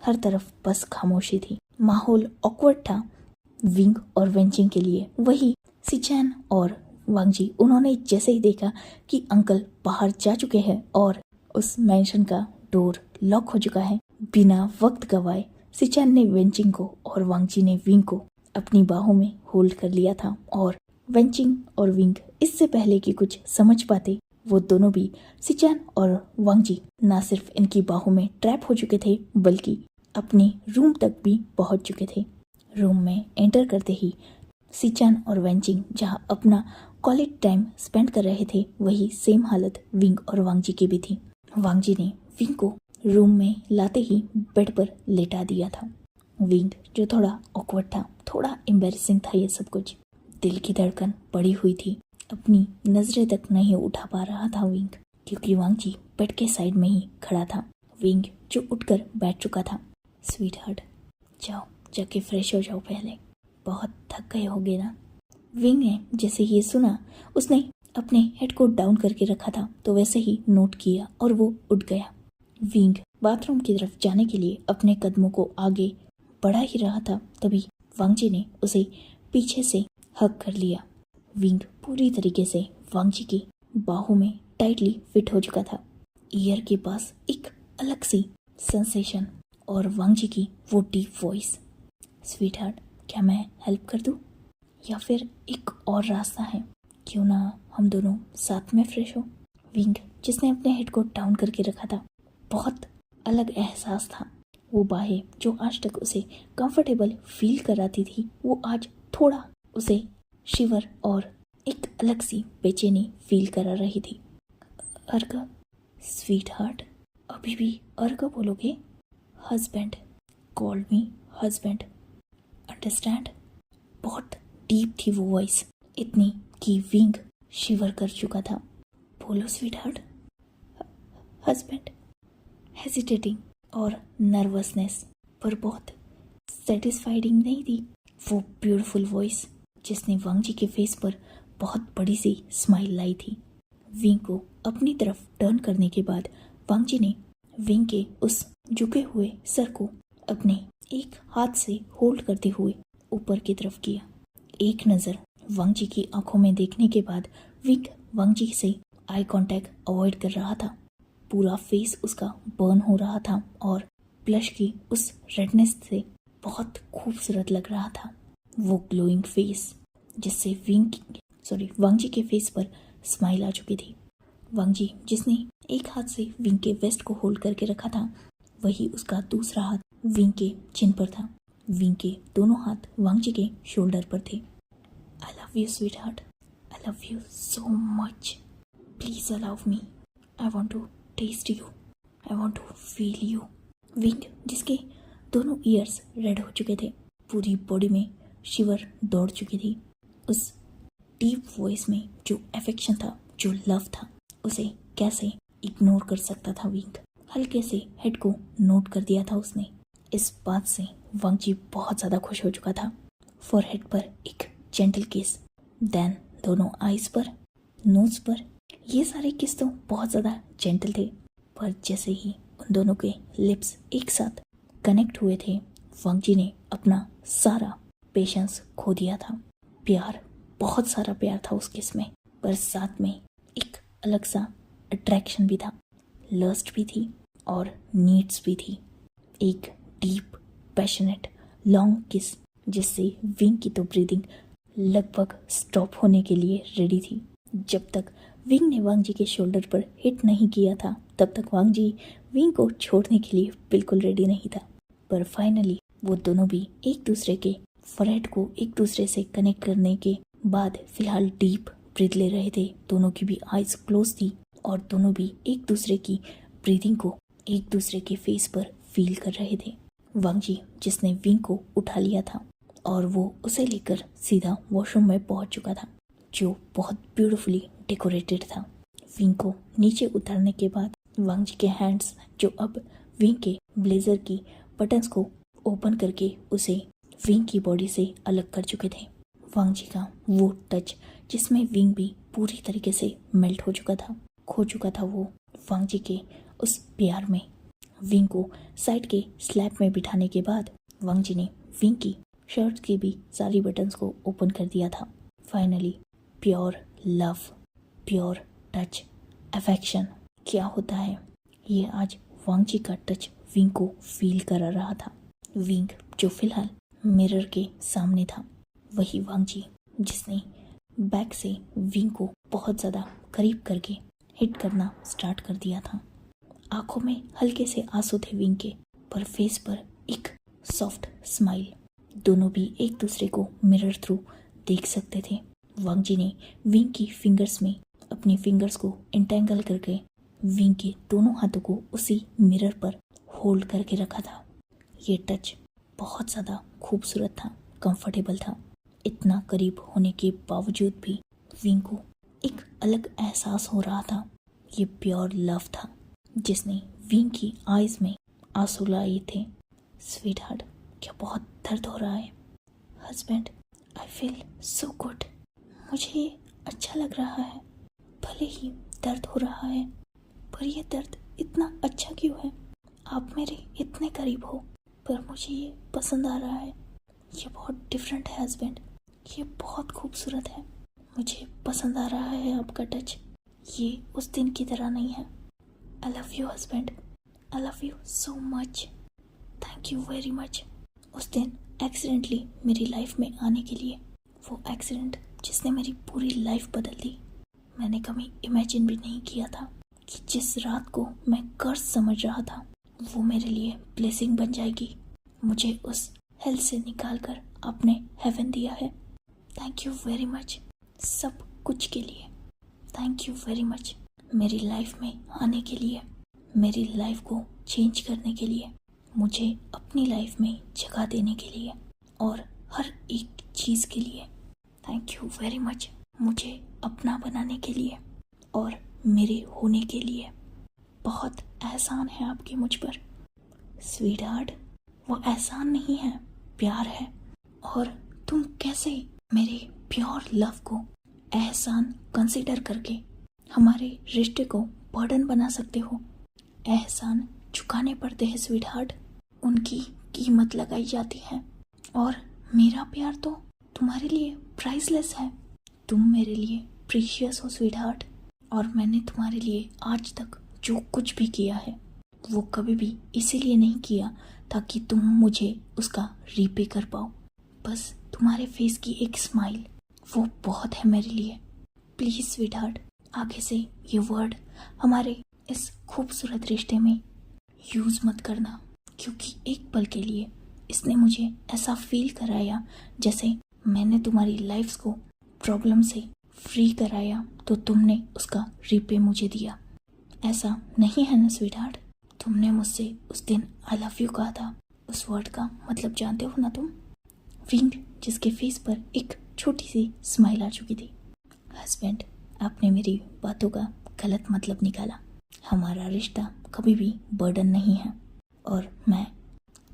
हर तरफ बस खामोशी थी। माहौल ऑकवर्ड था विंग और वेंचिंग के लिए। वही सिचैन और वांगजी, उन्होंने जैसे ही देखा कि अंकल बाहर जा चुके हैं और उस मैंशन का डोर लॉक हो चुका है, बिना वक्त गवाए सिचैन ने वेंचिंग को और वांगजी ने विंग को अपनी बाहों में होल्ड कर लिया था। और वेंचिंग और विंग इससे पहले कि कुछ समझ पाते, वो दोनों भी सिचैन और वांगजी ना सिर्फ इनकी बाहों में ट्रैप हो चुके थे, बल्कि अपने रूम तक भी पहुंच चुके थे। रूम में एंटर करते ही सिचैन और वेंचिंग जहां अपना क्वालिटी टाइम स्पेंड कर रहे थे, वही सेम हालत विंग और वांगजी की भी थी। वांगजी ने विंग को रूम में लाते ही बेड पर लेटा दिया था। विंग जो थोड़ा ऑकवर्ड था, थोड़ा एम्बैरेसिंग था ये सब कुछ। दिल की धड़कन बढ़ी हुई थी, अपनी नजरें तक नहीं उठा पा रहा था विंग, क्योंकि वांगजी बेड के साइड में ही खड़ा था। विंग जो उठकर बैठ चुका था। स्वीट हार्ट, जाओ जाके फ्रेश हो जाओ, पहले बहुत थक गए होगे ना। विंग ने जैसे ये सुना, उसने अपने हेड को डाउन करके रखा था, तो वैसे ही नोट किया और वो उठ गया। विंग बाथरूम की तरफ जाने के लिए अपने कदमों को आगे बढ़ा ही रहा था, तभी वांगजी ने उसे पीछे से हग कर लिया। विंग पूरी तरीके से वांगजी की बाहों में टाइटली फिट हो चुका था। ईयर के पास एक अलग सी सेंसेशन और वांगजी की वो डीप वॉइस, स्वीट हार्ट, क्या मैं हेल्प कर दूं? या फिर एक और रास्ता है, क्यों ना हम दोनों साथ में फ्रेश हो। विंग जिसने अपने हेड को डाउन करके रखा था, बहुत अलग एहसास था। वो बाहें जो आज तक उसे कंफर्टेबल फील कराती थी, वो आज थोड़ा उसे शिवर और एक अलग सी बेचैनी फील करा रही थी। अर्घ, स्वीट हार्ट, अभी भी अर्घ बोलोगे? हस्बैंड, कॉल मी हस्बैंड, अंडरस्टैंड। बहुत डीप थी वो वॉइस, इतनी कि विंग शिवर कर चुका था। बोलो स्वीट हार्ट। हस्बैंड, हेजिटेटिंग और नर्वसनेस, पर बहुत सेटिस्फाइडिंग नहीं थी वो ब्यूटीफुल वॉइस, जिसने वांगजी के फेस पर बहुत बड़ी सी स्माइल लाई थी। विंग को अपनी तरफ टर्न करने के बाद वांगजी ने विंग के उस झुके हुए सर को अपने एक हाथ से होल्ड करते हुए ऊपर की तरफ किया। एक नज़र वांगजी की आंखों में देखने के बाद विंग वांगजी से आई कांटेक्ट अवॉइड कर रहा था। पूरा फेस उसका बर्न हो रहा था और ब्लश की उस रेडनेस से बहुत खूबसूरत लग रहा था वो ग्लोइंग फेस, जिससे वांगजी के फेस पर स्माइल आ चुकी थी। वांगजी जिसने एक हाथ से विंग के वेस्ट को होल्ड करके रखा था, वही उसका दूसरा हाथ विंग के चिन पर था। विंग के दोनों हाथ वांगजी के शोल्डर पर थे। I love you sweetheart, I love you so much, please allow me, I want to taste you, I want to feel you. Wing जिसके दोनों ईयर्स रेड हो चुके थे, पूरी बॉडी में शिवर दौड़ चुकी थी। उस डीप वॉइस में जो अफेक्शन था, जो लव था, उसे कैसे इग्नोर कर सकता था विंग। हल्के से हेड को नोट कर दिया था उसने। इस बात से वांगजी बहुत ज़्यादा खुश हो चुका था। फॉरहेड पर एक जेंटल किस, देन दोनों आईज पर, नोज पर। ये सारे किस तो बहुत ज़्यादा जेंटल थे, पर जैसे ही उन दोनों के लिप्स एक साथ कनेक्ट हुए थे, वांगजी ने अपना सारा पेशेंस खो दिया था। प्यार, बहुत सारा प्यार था उस किस में, पर साथ में एक अलग सा अट्रैक्शन भी था, लस्ट भी थी और नीड्स भी थी। एक डीप पैशनेट लॉन्ग किस, जिससे विंग की तो ब्रीदिंग लगभग स्टॉप होने के लिए रेडी थी। जब तक विंग ने वांगजी के शोल्डर पर हिट नहीं किया था, तब तक वांगजी विंग को छोड़ने के लिए बिल्कुल रेडी नहीं था। पर फाइनली वो दोनों भी एक दूसरे के फॉरहेड को एक दूसरे से कनेक्ट करने के बाद फिलहाल डीप ब्रीथ ले रहे थे। दोनों की भी आइज क्लोज थी और दोनों भी एक दूसरे की ब्रीदिंग को एक दूसरे के फेस पर फील कर रहे थे। वांगजी जिसने विंग को उठा लिया था और वो उसे लेकर सीधा वॉशरूम में पहुंच चुका था, जो बहुत ब्यूटीफुली डेकोरेटेड था। विंग को नीचे उतारने के बाद वांगजी के हैंड्स, जो अब विंग के ब्लेजर की बटन्स को ओपन करके उसे विंग की बॉडी से अलग कर चुके थे। वांगजी का वो टच जिसमें विंग भी पूरी तरीके से मेल्ट हो चुका था, खो चुका था वो वांग जी के उस प्यार में। विंग को साइड के स्लैब में बिठाने के बाद वांग जी ने विंग की शर्ट की भी सारी बटन्स को ओपन कर दिया था। Finally pure love, pure touch, affection क्या होता है ये आज वांग जी का टच विंग को फील करा रहा था। विंग जो फिलहाल मिरर के सामने था, वही वांग जी जिसने बैक से विंग को बहुत ज़्यादा करीब करके हिट करना स्टार्ट कर दिया था। आंखों में हल्के से आंसू थे विंग के, पर फेस पर एक सॉफ्ट स्माइल। दोनों भी एक दूसरे को मिरर थ्रू देख सकते थे। वांग जी ने विंग की फिंगर्स में अपनी फिंगर्स को इंटेंगल करके विंग के दोनों हाथों को उसी मिरर पर होल्ड करके रखा था। ये टच बहुत ज़्यादा खूबसूरत था, कंफर्टेबल था। इतना करीब होने के बावजूद भी विंग को एक अलग एहसास हो रहा था। ये प्योर लव था जिसने विंग की आईज में आंसू लाए थे। स्वीट हार्ट, क्या बहुत दर्द हो रहा है? Husband, I feel so good. मुझे ये अच्छा लग रहा है, भले ही दर्द हो रहा है, पर यह दर्द इतना अच्छा क्यों है? आप मेरे इतने करीब हो, पर मुझे ये पसंद आ रहा है। ये बहुत डिफरेंट है हस्बैंड, ये बहुत खूबसूरत है। मुझे पसंद आ रहा है आपका टच। ये उस दिन की तरह नहीं है। आई love you husband, I love you so much, thank you very much. उस दिन एक्सीडेंटली मेरी लाइफ में आने के लिए, वो एक्सीडेंट जिसने मेरी पूरी लाइफ बदल दी। मैंने कभी इमेजिन भी नहीं किया था कि जिस रात को मैं कर्स समझ रहा था, वो मेरे लिए ब्लेसिंग बन जाएगी। मुझे उस हेल से निकाल कर आपने हेवन दिया है। थैंक यू वेरी मच सब कुछ के लिए। थैंक यू वेरी मच मेरी लाइफ में आने के लिए, मेरी लाइफ को चेंज करने के लिए, मुझे अपनी लाइफ में जगह देने के लिए और हर एक चीज़ के लिए। थैंक यू वेरी मच मुझे अपना बनाने के लिए और मेरे होने के लिए। बहुत एहसान है आपके मुझ पर स्वीट हार्ट। वो एहसान नहीं है, प्यार है। और तुम कैसे मेरे प्योर लव को एहसान कंसीडर करके हमारे रिश्ते को बर्डन बना सकते हो? एहसान चुकाने पड़ते हैं स्वीट हार्ट, उनकी कीमत लगाई जाती है। और मेरा प्यार तो तुम्हारे लिए प्राइसलेस है। तुम मेरे लिए प्रीशियस हो स्वीट हार्ट, और मैंने तुम्हारे लिए आज तक जो कुछ भी किया है वो कभी भी इसीलिए नहीं किया ताकि तुम मुझे उसका रीपे कर पाओ। बस तुम्हारे फेस की एक स्माइल, वो बहुत है मेरे लिए। प्लीज़ स्वीट हार्ट, आगे से ये वर्ड हमारे इस खूबसूरत रिश्ते में यूज़ मत करना, क्योंकि एक पल के लिए इसने मुझे ऐसा फील कराया जैसे मैंने तुम्हारी लाइफ को प्रॉब्लम से फ्री कराया तो तुमने उसका रीपे मुझे दिया। ऐसा नहीं है ना स्वीट हार्ट? तुमने मुझसे उस दिन आई लव यू कहा था, उस वर्ड का मतलब जानते हो ना तुम? विंग जिसके फेस पर एक छोटी सी स्माइल आ चुकी थी। हस्बैंड, आपने मेरी बातों का गलत मतलब निकाला। हमारा रिश्ता कभी भी बर्डन नहीं है, और मैं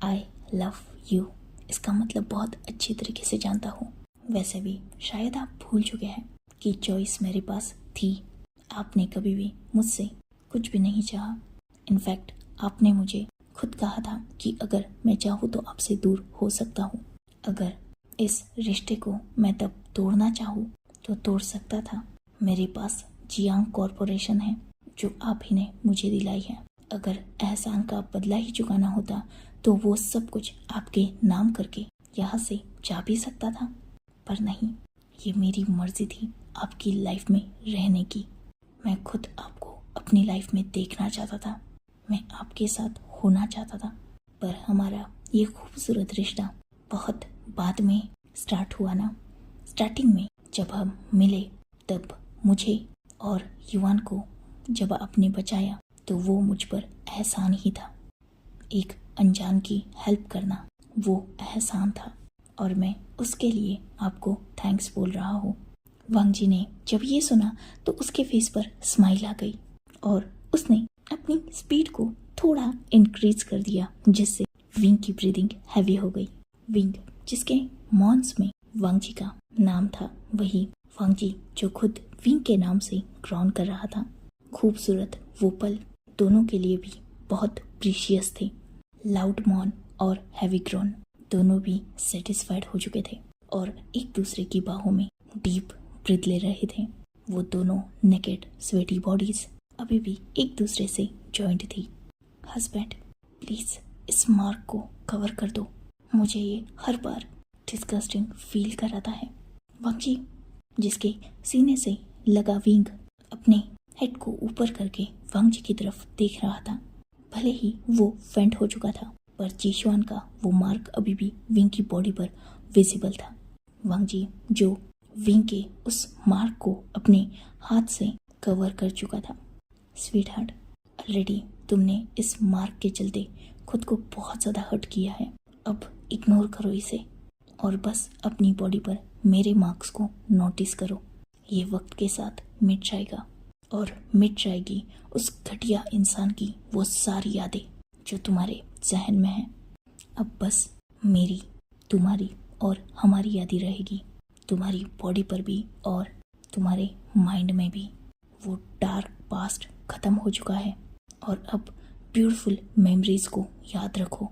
आई लव यू इसका मतलब बहुत अच्छी तरीके से जानता हूँ। वैसे भी शायद आप भूल चुके हैं कि चॉइस मेरे पास थी। आपने कभी भी मुझसे कुछ भी नहीं चाहा। इनफैक्ट आपने मुझे खुद कहा था कि अगर मैं चाहूँ तो आपसे दूर हो सकता हूँ। अगर इस रिश्ते को मैं तब तोड़ना चाहूँ तो तोड़ सकता था। मेरे पास जियांग कॉरपोरेशन है जो आप ही ने मुझे दिलाई है। अगर एहसान का बदला ही चुकाना होता तो वो सब कुछ आपके नाम करके यहाँ से जा भी सकता था, पर नहीं, ये मेरी मर्जी थी आपकी लाइफ में रहने की। मैं खुद आपको अपनी लाइफ में देखना चाहता था, मैं आपके साथ होना चाहता था, पर हमारा ये खूबसूरत रिश्ता बहुत बाद में स्टार्ट हुआ ना। स्टार्टिंग में जब हम मिले तब मुझे और युवान को जब आपने बचाया तो वो मुझ पर एहसान ही था। एक अनजान की हेल्प करना वो एहसान था, और मैं उसके लिए आपको थैंक्स बोल रहा हूँ। वांग जी ने जब ये सुना तो उसके फेस पर स्माइल आ गई और उसने अपनी स्पीड को थोड़ा इंक्रीज कर दिया, जिससे विंग की ब्रीदिंग हैवी हो गई। विंग जिसके मॉन्स में वांग जी का नाम था, वही वांग जी जो खुद विंग के नाम से ग्राउंड कर रहा था। खूबसूरत वो पल दोनों के लिए भी बहुत प्रीशियस थे। लाउड मॉन और हैवी ग्रोन दोनों भी सेटिस्फाइड हो चुके थे और एक दूसरे की बाहों में डीप ब्रीथ ले रहे थे। वो दोनों नेकेड स्वेटी बॉडीज अभी भी एक दूसरे से जॉइंट थी। हस्बैंड प्लीज इस मार्क को कवर कर दो, मुझे ये हर बार डिस्गस्टिंग फील कराता है। वांग जी जिसके सीने से लगा विंग अपने हेड को ऊपर करके वांग जी की तरफ देख रहा था। भले ही वो फेंट हो चुका था पर जीशुआन का वो मार्क अभी भी विंग की बॉडी पर विजिबल था। वांग जी जो विंग के उस मार्क को अपने हाथ से कवर कर चुका था। स्वीट हार्ट, ऑलरेडी तुमने इस मार्क के चलते खुद को बहुत ज़्यादा हर्ट किया है। अब इग्नोर करो इसे और बस अपनी बॉडी पर मेरे मार्क्स को नोटिस करो। ये वक्त के साथ मिट जाएगा और मिट जाएगी उस घटिया इंसान की वो सारी यादें जो तुम्हारे जहन में हैं। अब बस मेरी, तुम्हारी और हमारी यादें रहेगी, तुम्हारी बॉडी पर भी और तुम्हारे माइंड में भी। वो डार्क पास्ट खत्म हो चुका है और अब ब्यूटीफुल मेमोरीज को याद रखो।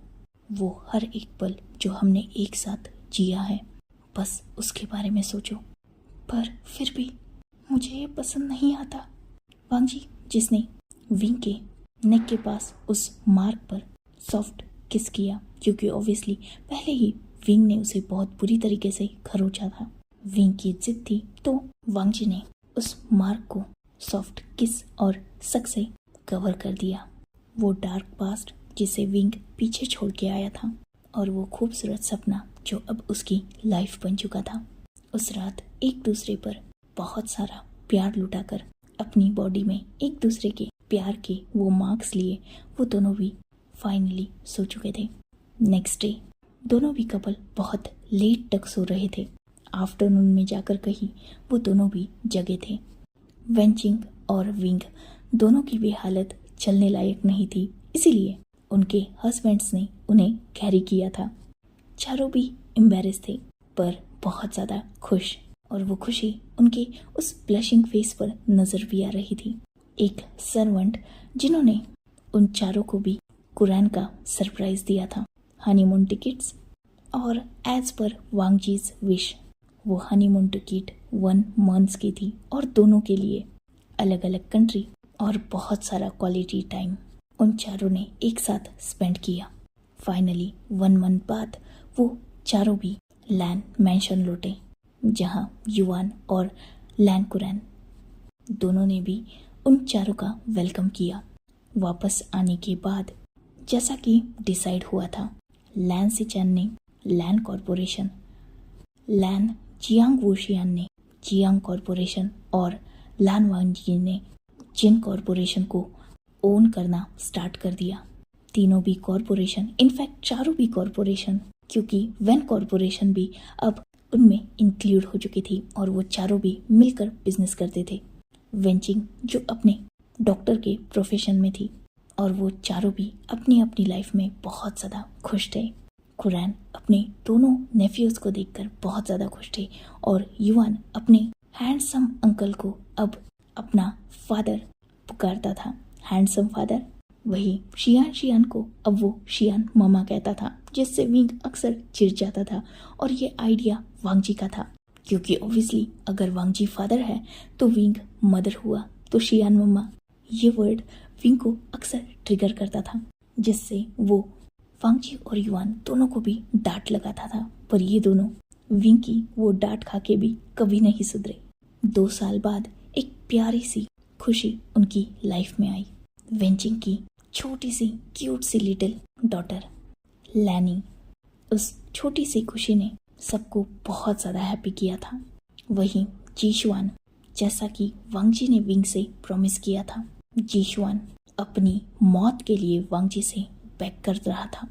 वो हर एक पल जो हमने एक साथ जिया है, बस उसके बारे में सोचो। पर फिर भी मुझे ये पसंद नहीं आता। वांग जी जिसने विंग के नेक के पास उस मार्क पर सॉफ्ट किस किया, क्योंकि ऑब्वियसली पहले ही विंग ने उसे बहुत बुरी तरीके से खरोचा था। विंग की जिद थी तो वांग जी ने उस मार्क को सॉफ्ट किस और सक से कवर कर दिया। वो डार्क पास्ट जिसे विंग पीछे छोड़ के आया था और वो खूबसूरत सपना जो अब उसकी लाइफ बन चुका था। उस रात एक दूसरे पर बहुत सारा प्यार लुटाकर अपनी बॉडी में एक दूसरे के प्यार के वो मार्क्स लिए वो दोनों भी फाइनली सो चुके थे। नेक्स्ट डे दोनों भी कपल बहुत लेट तक सो रहे थे। आफ्टरनून में जाकर कहीं वो दोनों भी जगे थे। वेंचिंग और विंग दोनों की भी हालत चलने लायक नहीं थी, इसीलिए उनके हस्बैंड्स ने उन्हें कैरी किया था। चारों भी एम्बैरेस थे पर बहुत ज़्यादा खुश, और वो खुशी उनके उस ब्लशिंग फेस पर नजर भी आ रही थी। एक सर्वेंट जिन्होंने उन चारों को भी कुरान का सरप्राइज दिया था, हनीमून टिकट्स, और एज पर वांग जीज विश वो हनीमून टिकट 1 मंथ्स की थी और दोनों के लिए अलग अलग कंट्री और बहुत सारा क्वालिटी टाइम उन चारों ने एक साथ स्पेंड किया। फाइनली 1 मंथ बाद वो चारों भी लैन मैंशन लौटे, जहां युवान और लैन कुरैन दोनों ने भी उन चारों का वेलकम किया। वापस आने के बाद जैसा कि डिसाइड हुआ था, लैन सिचैन ने लैन कॉरपोरेशन, लैन जियांग वोशियान ने जियांग कॉरपोरेशन और लैन वांग जी ने जिन कॉरपोरेशन को ओन करना स्टार्ट कर दिया। तीनों भी कॉरपोरेशन, इनफैक्ट चारों भी कॉरपोरेशन, क्योंकि वेन कॉरपोरेशन भी अब उनमें इंक्लूड हो चुकी थी और वो चारों भी मिलकर बिजनेस करते थे। वेंचिंग जो अपने डॉक्टर के प्रोफेशन में थी और वो चारों भी अपनी अपनी लाइफ में बहुत ज़्यादा खुश थे। कुरैन अपने दोनों नेफ्यूज को देखकर बहुत ज़्यादा खुश थे और युवान अपने हैंडसम अंकल को अब अपना फादर पुकारता था, हैंडसम फादर। वही शियान को अब वो शियान मामा कहता था, जिससे विंग अक्सर चिढ़ जाता था और ये आइडिया वांग जी का था, क्योंकि ऑब्वियसली अगर वांग जी फादर है तो विंग मदर हुआ, तो शियान मामा ये वर्ड विंग को अक्सर ट्रिगर करता था, जिससे वो वांग जी और युवान दोनों को भी डांट लगाता था। पर ये दोनों विंग की वो डांट खा के भी कभी नहीं सुधरे। 2 साल बाद एक प्यारी सी खुशी उनकी लाइफ में आई। वेंचिंग की छोटी सी क्यूट सी लिटिल डॉटर लैनी। उस छोटी सी खुशी ने सबको बहुत ज़्यादा हैप्पी किया था। वहीं जीशुआन, जैसा कि वांग जी ने विंग से प्रॉमिस किया था, जीशुआन अपनी मौत के लिए वांग जी से बेग कर रहा था।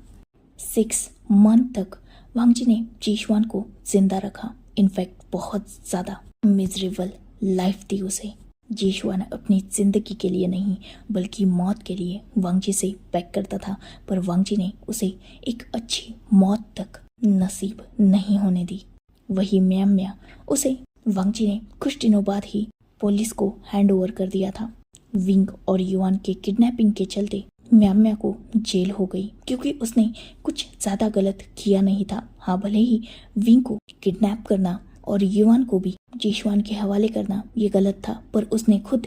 6 मंथ तक वांग जी ने जीशुआन को जिंदा रखा। इनफैक्ट बहुत ज़्यादा मिजरेबल लाइफ दी उसे। जीशुआन अपनी जिंदगी के लिए नहीं बल्कि मौत के लिए वांग जी से बेग करता था, पर वांग जी ने उसे एक अच्छी मौत तक नसीब नहीं होने दी। वही म्या उसे वांग जी ने कुछ दिनों बाद ही पुलिस को हैंड ओवर कर दिया था। विंग और युआन के किडनैपिंग के चलते म्याम्या को जेल हो गई क्योंकि उसने कुछ ज्यादा गलत किया नहीं था। हाँ, भले ही विंग को किडनैप करना और युआन को भी जिशवान के हवाले करना ये गलत था, पर उसने खुद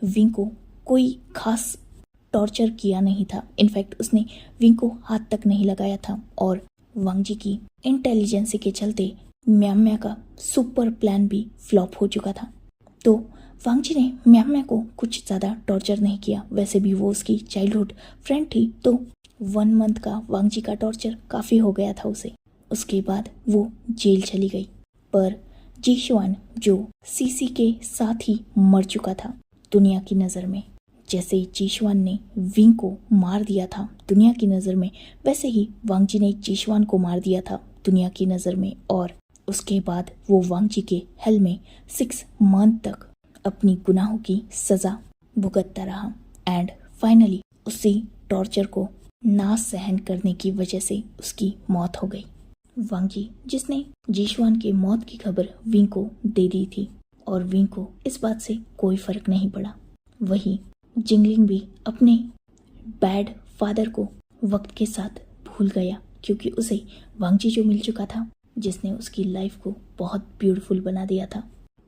विंग को कोई खास टॉर्चर किया नहीं था। इनफैक्ट उसने विंग को हाथ तक नहीं लगाया था और वांग जी की इंटेलिजेंसी के चलते म्याम्या का सुपर प्लान भी फ्लॉप हो चुका था। तो वांग जी ने म्याम्या को कुछ ज़्यादा टॉर्चर नहीं किया। वैसे भी वो उसकी चाइल्डहुड फ्रेंड थी, तो 1 मंथ का वांग जी का टॉर्चर काफ़ी हो गया था उसे। उसके बाद वो जेल चली गई। पर जिशवान जो सीसी के साथ ही मर चुका था दुनिया की नज़र में। जैसे जिशवान ने विंग को मार दिया था दुनिया की नज़र में, वैसे ही वांग जी ने जिशवान को मार दिया था दुनिया की नज़र में। और उसके बाद वो वांग जी के हेल में 6 मंथ तक अपनी गुनाहों की सज़ा भुगतता रहा। एंड फाइनली उसी टॉर्चर को ना सहन करने की वजह से उसकी मौत हो गई। वांग जी जिसने जिशवान के मौत की खबर विंग को दे दी थी और विंग को इस बात से कोई फर्क नहीं पड़ा। वही जिंगलिंग भी अपने बैड फादर को वक्त के साथ भूल गया क्योंकि उसे वांग जी जो मिल चुका था, जिसने उसकी लाइफ को बहुत ब्यूटीफुल बना दिया था।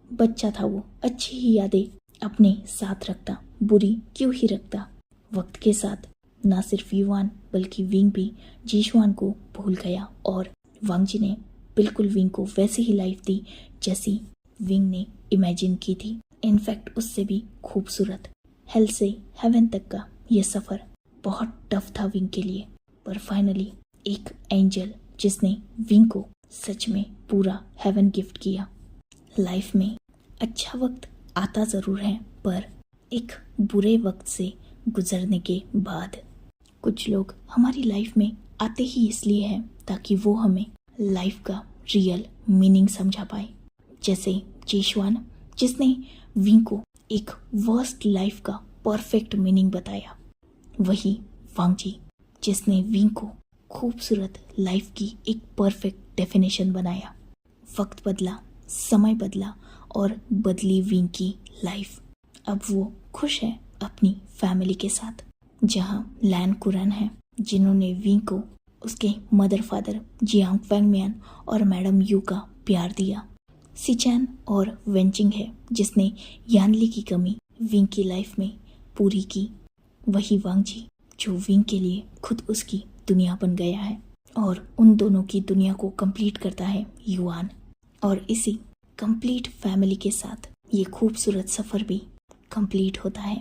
बच्चा था वो, अच्छी ही यादें अपने साथ रखता, बुरी क्यों ही रखता। वक्त के साथ ना सिर्फ युआन बल्कि विंग भी जिशवान को भूल गया और वांग जी ने बिल्कुल विंग को वैसी ही लाइफ दी जैसी विंग ने इमेजिन की थी। इनफैक्ट उससे भी खूबसूरत। हेल से हेवन तक का ये सफ़र बहुत टफ था विंग के लिए, पर फाइनली एक एंजल जिसने विंग को सच में पूरा हेवन गिफ्ट किया। लाइफ में अच्छा वक्त आता ज़रूर है, पर एक बुरे वक्त से गुजरने के बाद। कुछ लोग हमारी लाइफ में आते ही इसलिए हैं ताकि वो हमें लाइफ का रियल मीनिंग समझा पाए। जैसे जिशवान जिसने विंग को एक वर्स्ट लाइफ का परफेक्ट मीनिंग बताया, वही वांग जी जिसने विंग को खूबसूरत लाइफ की एक परफेक्ट डेफिनेशन बनाया। वक्त बदला, समय बदला और बदली विंग की लाइफ। अब वो खुश है अपनी फैमिली के साथ, जहाँ लैन कुरन है जिन्होंने विंग को उसके मदर फादर जियांग फैंगमियान और मैडम यू का प्यार दिया। सिचैन और वेंचिंग है जिसने यानली की कमी विंग की लाइफ में पूरी की। वही वांग जी जो विंग के लिए खुद उसकी दुनिया बन गया है और उन दोनों की दुनिया को कंप्लीट करता है युआन। और इसी कंप्लीट फैमिली के साथ ये खूबसूरत सफ़र भी कंप्लीट होता है।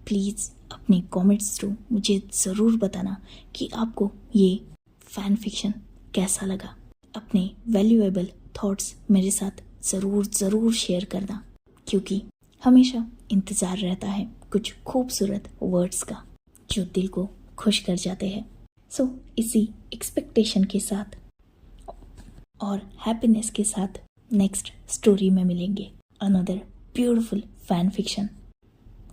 प्लीज़ अपने कमेंट्स थ्रू मुझे ज़रूर बताना कि आपको ये फैन फिक्शन कैसा लगा। अपने वैल्यूएबल थॉट्स मेरे साथ ज़रूर शेयर करना, क्योंकि हमेशा इंतज़ार रहता है कुछ खूबसूरत वर्ड्स का जो दिल को खुश कर जाते हैं। सो इसी एक्सपेक्टेशन के साथ और हैप्पीनेस के साथ नेक्स्ट स्टोरी में मिलेंगे, अनदर ब्यूटीफुल फैन फिक्शन।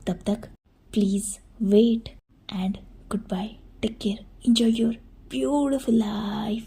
तब तक please wait and goodbye, take care, enjoy your beautiful life.